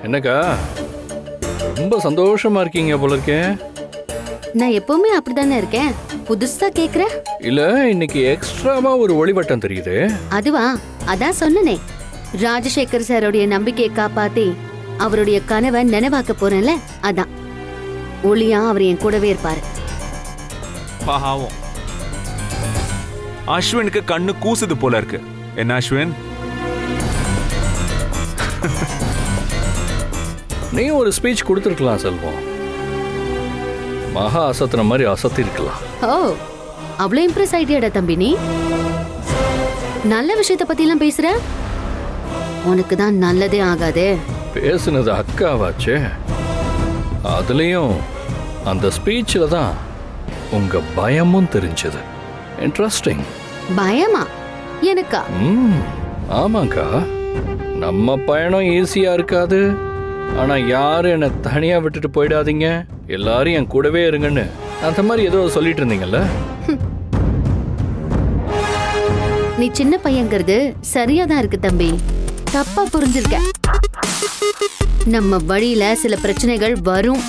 என்னக்கா ரொம்ப சந்தோஷமா இருக்கீங்க போல இருக்கே. நான் எப்பவுமே அப்படிதானே இருக்கேன். புதுசா கேக்குற? இல்ல இன்னைக்கு எக்ஸ்ட்ராவா ஒரு ஒளிவட்டம் தெரியுது. அதுவா? அதான் சொன்னனே, ராஜசேகர் சாரோடைய நம்பிக்கையை காப்பாத்தி அவருடைய கனவை நினைவாக்க போறேன்ல, அதான் ஒளியா அவர் என் கூடவே இருப்பாரு. பாவம், அஸ்வினுக்கு கண்ணு கூசுது போல இருக்கு. என்ன அஸ்வின்? நீ ஒரு ஸ்பீச் கொடுத்துருக்கலாம் செல்வம். மகா அசத்துன மாதிரி அசத்தி இருக்கலாம். ஓ, அவ்வளவு இம்ப்ரெஸ் ஆயிட்டியாடா தம்பி நீ? நல்ல விஷயத்த பத்தி எல்லாம் பேசுற? உனக்கு தான் நல்லதே ஆகாதே. பேசுனது அக்காவாச்சே. அதுலயும் அந்த ஸ்பீச்ல தான் உங்க பயமும் தெரிஞ்சது. இன்ட்ரெஸ்டிங். பயமா? எனக்கா? ஆமாக்கா, நம்ம பயணம் ஈஸியா இருக்காது. ஆனா யாரும் என்ன தனியா விட்டுட்டு போயிடாதீங்க, எல்லாரும் என் கூடவே இருங்கன்னு அந்த மாதிரி ஏதோ சொல்லிட்டு இருந்தீங்கல்ல. நீ சின்ன பையங்கிறது சரியா தான் இருக்கு தம்பி. தப்பா புரிஞ்சிருக்க. நம்ம வழியில சில பிரச்சனைகள் வரும்.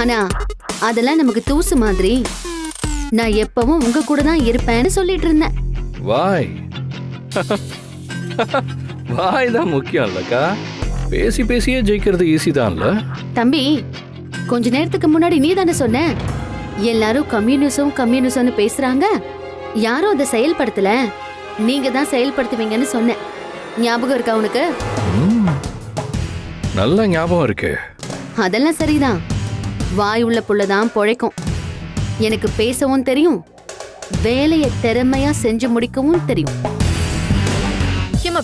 ஆனா அதெல்லாம் நமக்கு தூசு மாதிரி. நான் எப்பவும் உங்க கூட தான் இருப்பேன்னு சொல்லிட்டு இருந்தேன். வாய் வாய் தான் முக்கியம் இல்லக்கா. பேசி பேசியே ஜெயிக்கிறது ஈஸி தான்ல. தம்பி, கொஞ்ச நேரத்துக்கு முன்னாடி நீ தானே சொன்ன எல்லாரும் கம்யூனிசம்னு பேசுறாங்க, யாரும் அதை செயல்படுத்தல, நீங்க தான் செயல்படுத்துவீங்கன்னு சொன்ன. ஞாபகம் இருக்கா உனக்கு? நல்ல ஞாபகம் இருக்கு. அதெல்லாம் சரிதான். வாய் உள்ள புள்ளதான் பொழைக்கும். எனக்கு பேசவும் தெரியும், வேலையை திறமையா செஞ்சு முடிக்கவும் தெரியும்.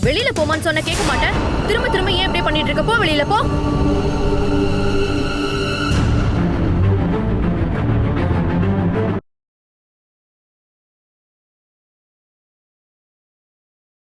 வெளியில போமான்னு சொன்ன கேட்க மாட்டேன். திரும்ப திரும்ப ஏன் இப்படி பண்ணிட்டு இருக்க? போ, வெளியில போ.